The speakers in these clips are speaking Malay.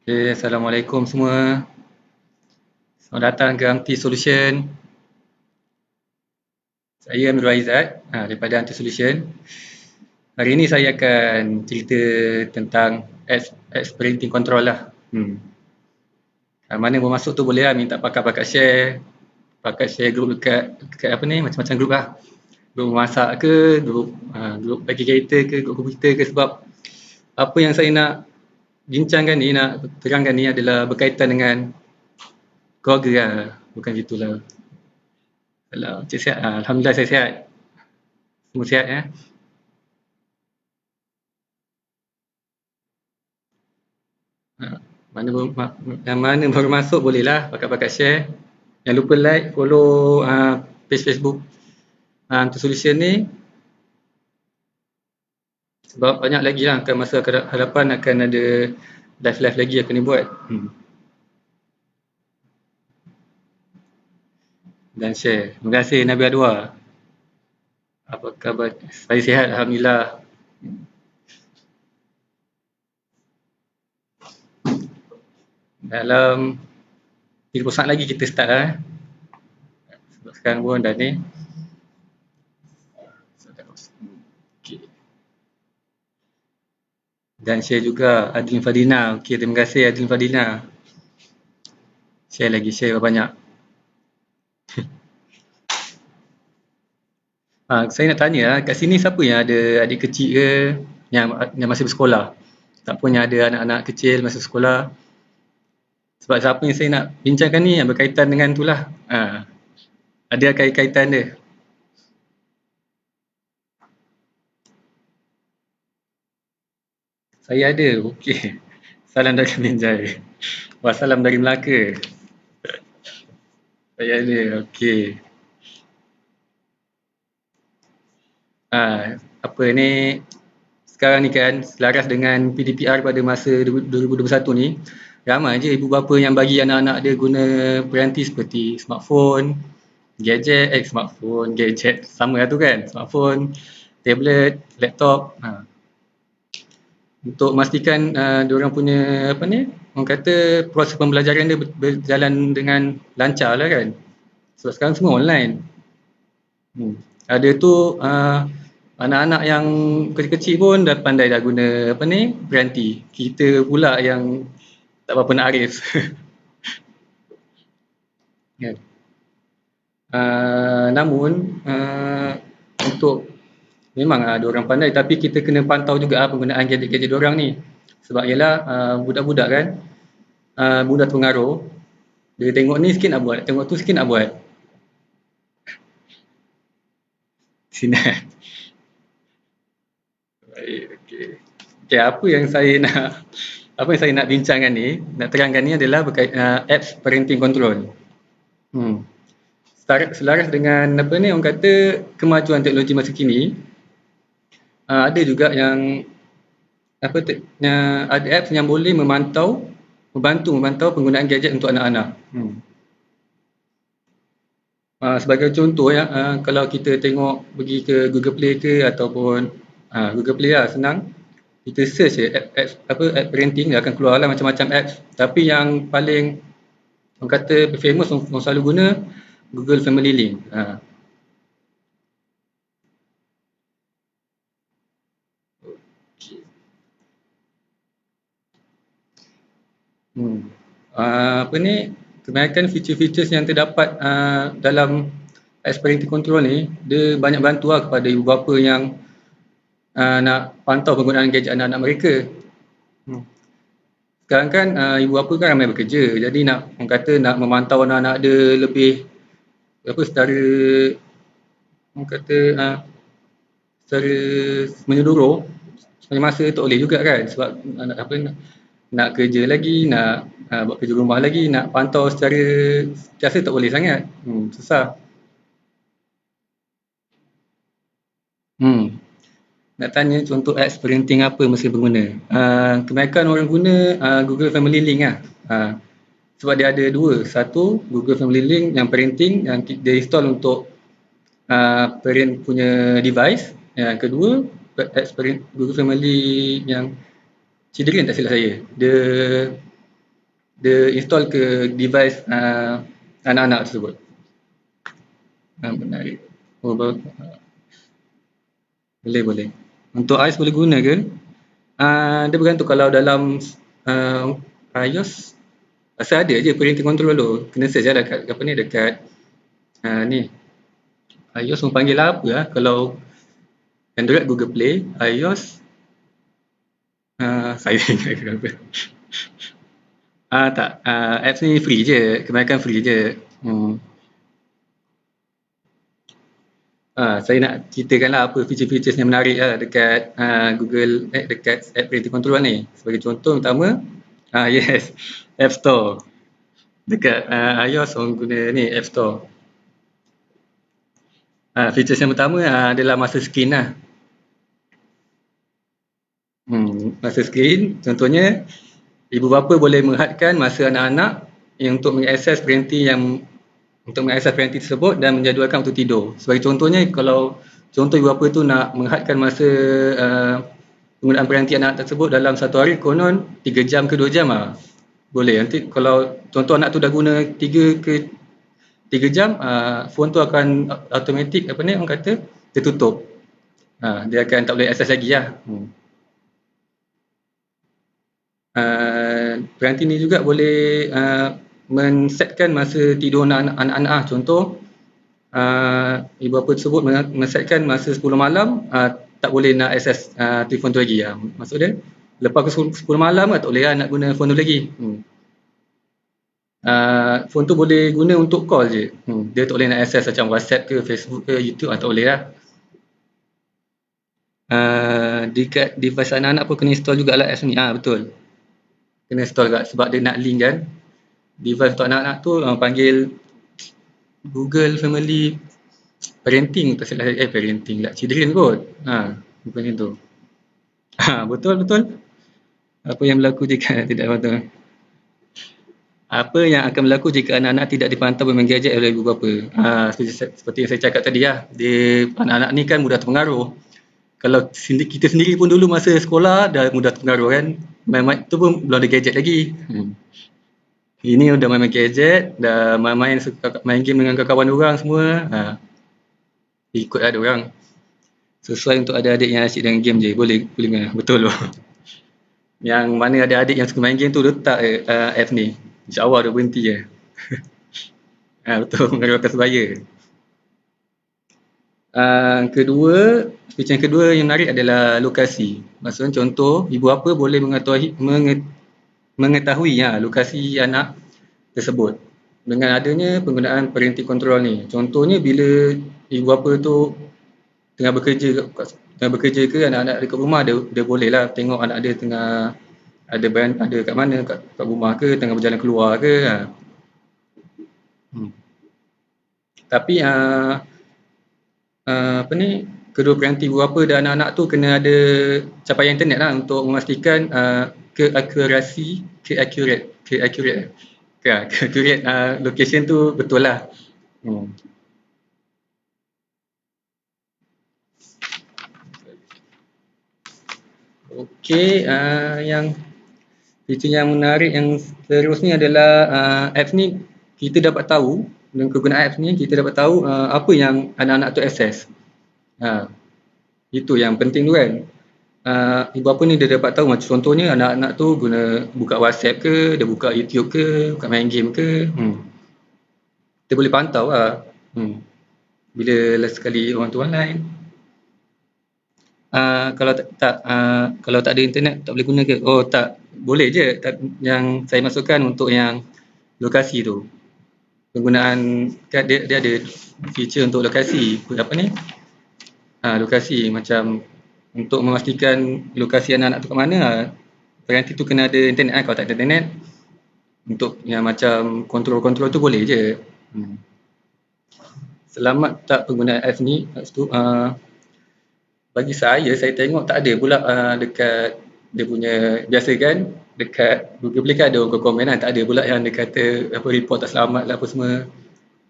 Okay, Assalamualaikum semua. Selamat datang ke Anti Solution. Saya Amirul Aizat daripada Anti Solution. Hari ini saya akan cerita tentang apps parenting control lah. Mana yang bermasuk tu boleh lah minta pakai share grup dekat apa ni, macam-macam grup lah. Grup memasak ke, grup bagi kereta ke, grup komputer ke, sebab apa yang saya nak bincangkan ni, nak terangkan ni adalah berkaitan dengan keluarga lah. Bukan gitulah. Kalau Cik sihat, Alhamdulillah saya sihat. Semua sihat ya. Mana yang mana baru masuk bolehlah pakat-pakat share. Jangan lupa like, follow page Facebook Anti Solution ni, sebab banyak lagi lah akan masa hadapan akan ada live-live lagi akan dibuat. Dan share. Terima kasih Nabi Adwa. Apa khabar? Saya sihat Alhamdulillah. Dalam 30 saat lagi kita start lah. Sebab sekarang pun dah ni. Okay. Dan share juga Adlin Fadina. Okey, terima kasih Adlin Fadina. Share lagi, share banyak. Saya nak tanya, kat sini siapa yang ada adik kecil ke yang masih bersekolah? Tak pun yang ada anak-anak kecil masih sekolah. Sebab siapa yang saya nak bincangkan ni yang berkaitan dengan tu lah. Ada kaitan dia. Saya ada, okey. Salam dari Binjai. Wassalam dari Melaka. Saya ada, okey. Apa ni, sekarang ni kan selaras dengan PDPR pada masa 2021 ni, ramai je ibu bapa yang bagi anak-anak dia guna peranti seperti smartphone, gadget, sama lah tu kan, smartphone, tablet, laptop, untuk memastikan diorang punya apa ni, orang kata proses pembelajaran dia berjalan dengan lancar lah kan, sebab sekarang semua online. Ada tu anak-anak yang kecil-kecil pun dah pandai dah guna apa ni, peranti. Kita pula yang tak berapa nak arif. Kan? Namun untuk memang ada orang pandai, tapi kita kena pantau juga penggunaan gadget-gadget diorang ni. Sebab ialah budak-budak kan, mudah terpengaruh. Dia tengok ni sikit nak buat, tengok tu sikit nak buat. Sini. Baik, okey. Okey, apa yang saya nak bincangkan ni, nak terangkan ni adalah berkaitan apps parenting control. Selaras dengan apa ni, orang kata kemajuan teknologi masa kini, ada juga yang ada apps yang boleh membantu memantau penggunaan gadget untuk anak-anak. Sebagai contoh ya, kalau kita tengok pergi ke Google Play ke ataupun Google Play lah, senang. Kita search je app parenting, dia akan keluar lah macam-macam apps. Tapi yang paling orang kata famous, orang selalu guna Google Family Link. Apa ni, kebanyakan feature-features yang terdapat dalam apps parenting control ni, dia banyak bantu lah kepada ibu bapa yang nak pantau penggunaan gadget anak-anak mereka. Sekarang kan ibu bapa kan ramai bekerja, jadi orang kata nak memantau anak-anak dia lebih secara orang kata secara menyeluruh sepanjang masa tak boleh juga kan, sebab nak kerja lagi, nak buat kerja rumah lagi, nak pantau secara sentiasa tak boleh sangat. Susah. Nak tanya contoh apps parenting apa mesti berguna. Kebanyakan orang guna Google Family Link lah. Sebab dia ada dua. Satu, Google Family Link yang parenting, yang dia install untuk parent punya device. Yang kedua, apps Google Family yang children, tak silap saya. Dia dia install ke device anak-anak tersebut. Menarik. Boleh. Untuk iOS boleh guna ke? Dia bergantung kalau dalam iOS asal ada je parenting control tu. Kena search lah dekat apa ni, dekat ni iOS panggil apa lah. Kalau Android Google Play, iOS saya ingat kenapa. Tak, apps ni free je, kebanyakan free je. Saya nak ceritakan lah apa feature-features yang menarik lah dekat Google, dekat app parenting control ni. Sebagai contoh pertama, yes, App Store. Dekat iOS orang guna ni App Store. Features yang pertama adalah masa skrin lah. Masa skrin, contohnya ibu bapa boleh menghadkan masa anak-anak yang untuk mengakses parenting tersebut dan menjadualkan untuk tidur. Sebagai contohnya, kalau contoh ibu bapa tu nak menghadkan masa penggunaan parenting anak tersebut dalam satu hari konon 3 jam ke 2 jam boleh. Nanti kalau contoh anak tu dah guna 3 jam, phone tu akan automatik orang kata tertutup. Dia akan tak boleh akses lagi lah. Parenting ni juga boleh men-setkan masa tidur anak-anak. Contoh, ibu bapa tersebut men-setkan masa 10 malam tak boleh nak akses telefon tu lagi. Maksud dia, lepas ke 10 malam tak boleh nak guna phone tu lagi. Phone tu boleh guna untuk call je. Dia tak boleh nak akses macam WhatsApp ke, Facebook ke, YouTube tak boleh lah. Dekat device anak-anak pun kena install jugalah apps ni. Betul. Kena install juga sebab dia nak link kan. Device untuk anak-anak tu panggil Google Family Parenting. Parenting lah. Children kot. Bukan itu. Betul. Apa yang berlaku jika tidak betul? Apa yang akan berlaku jika anak-anak tidak dipantau bermain gadget oleh ibu bapa? Seperti yang saya cakap tadi lah. Anak-anak ni kan mudah terpengaruh. Kalau kita sendiri pun dulu masa sekolah dah mudah terpengaruh kan. Main-main tu pun belum ada gadget lagi. Ini udah main gadget, dah main game dengan kawan-kawan orang semua. Ikut ada orang. Sesuai untuk adik-adik yang asyik dengan game je. Boleh betul loh. Yang mana adik-adik yang suka main game tu letak apps ni. InsyaAllah dah berhenti je. Betul, mengaruhkan sebaya. Feature yang kedua yang menarik adalah lokasi. Maksudnya contoh, ibu bapa boleh mengetahui lokasi anak tersebut dengan adanya penggunaan parenting control ni. Contohnya bila ibu bapa tu tengah bekerja ke anak-anak dekat rumah, dia boleh lah tengok anak dia tengah ada kat mana, kat rumah ke, tengah berjalan keluar ke. Tapi kedua parenting ibu bapa dan anak-anak tu kena ada capaian internet lah untuk memastikan keakurate location tu betul lah. Okey, yang feature yang menarik yang seterusnya adalah apps ni kita dapat tahu, dengan kegunaan apps ni kita dapat tahu apa yang anak-anak tu akses. Itu yang penting tu kan. Ibu bapa ni dia dapat tahu, macam contohnya anak-anak tu guna buka WhatsApp ke, dia buka YouTube ke, buka main game ke. Kita boleh pantau lah. Bila last sekali orang tu online. Kalau tak ada internet tak boleh guna ke? Tak, boleh je. Yang saya masukkan untuk yang lokasi tu. Penggunaan dia ada feature untuk lokasi. Lokasi macam untuk memastikan lokasi anak-anak tu kat mana. Parenting tu kena ada internet. Kalau tak ada internet, untuk yang macam kontrol-kontrol tu boleh je. Selamat tak penggunaan apps ni. Bagi saya tengok tak ada pula dekat dia punya, biasa kan dekat Google Play kan ada orang komen lah, tak ada pula yang dia kata report tak selamat lah apa semua.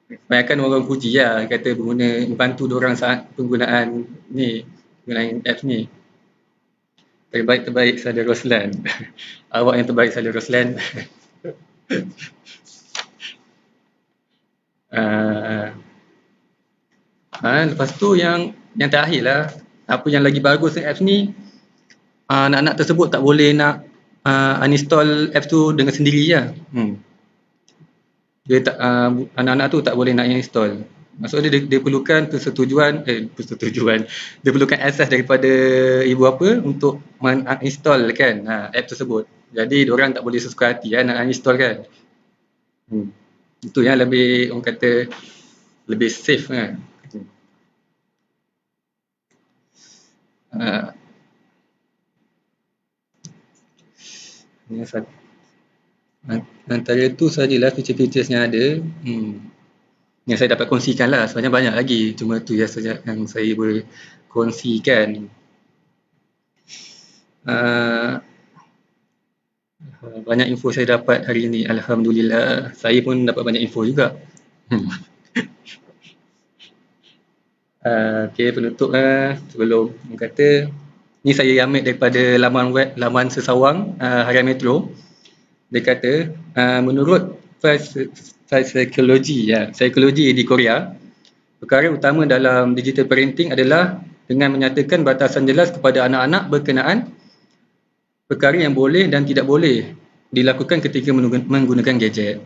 Kebanyakan orang puji lah, kata membantu diorang saat penggunaan apps ni. Terbaik Saudara Roslan. Awak yang terbaik Saudara Roslan. Uh, lepas tu yang terakhir lah, apa yang lagi bagus dengan apps ni, anak-anak tersebut tak boleh nak uninstall apps tu dengan sendiri lah. Dia tak, anak-anak tu tak boleh nak install. Maksudnya dia perlukan persetujuan. Dia perlukan akses daripada ibu bapa untuk uninstall kan app tersebut. Jadi diorang tak boleh sesuka hati nak uninstall kan. Itu yang lebih, orang kata, lebih safe kan. Antara tu sajalah feature-features yang ada. Yang saya dapat kongsikan lah, sebenarnya banyak lagi, cuma tu yang saya boleh kongsikan. Banyak info saya dapat hari ini, Alhamdulillah. Saya pun dapat banyak info juga. Okay, penutup lah. Sebelum kata, ni saya ambil daripada laman web, laman Sesawang Harian Metro. Dia kata, menurut psikologi di Korea, perkara utama dalam digital parenting adalah dengan menyatakan batasan jelas kepada anak-anak berkenaan perkara yang boleh dan tidak boleh dilakukan ketika menggunakan gadget.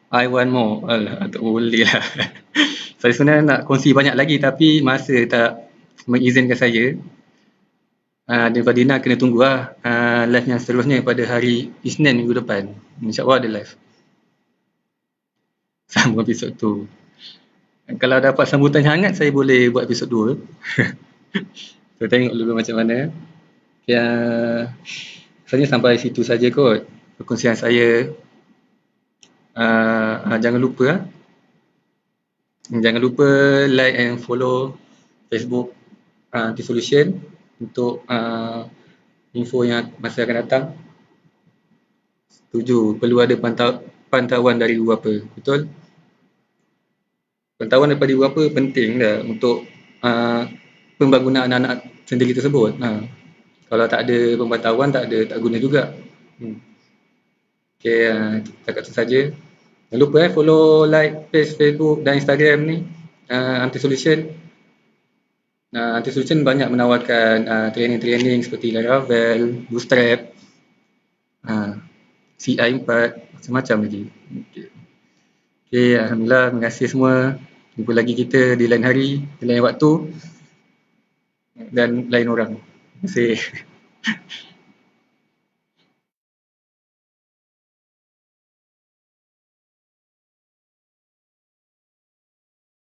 I want more. Alah, tak boleh lah. Saya sebenarnya nak kongsi banyak lagi tapi masa tak mengizinkan saya. Daripada Dina kena tunggu lah live yang seterusnya pada hari Isnin minggu depan. InsyaAllah ada live. Sambung episod tu. Kalau dapat sambutan yang hangat, saya boleh buat episod 2. So, tengok dulu macam mana. Sebenarnya sampai situ saja kot perkongsian saya. Jangan lupa like and follow Facebook Anti-Solution untuk info yang masa akan datang. Setuju, perlu ada pantauan dari ibu bapa, betul? Pantauan daripada ibu bapa penting dah untuk pembangunan anak-anak sendiri tersebut. Kalau tak ada pemantauan, tak guna juga. Okay, cakap itu saja. Jangan lupa follow, like page Facebook dan Instagram ni, Anti-Solution. Anti-Solution banyak menawarkan training-training seperti Laravel, Bootstrap, CI4, macam-macam lagi. Okay, Alhamdulillah, terima kasih semua. Jumpa lagi kita di lain hari, di lain waktu dan lain orang. Terima kasih.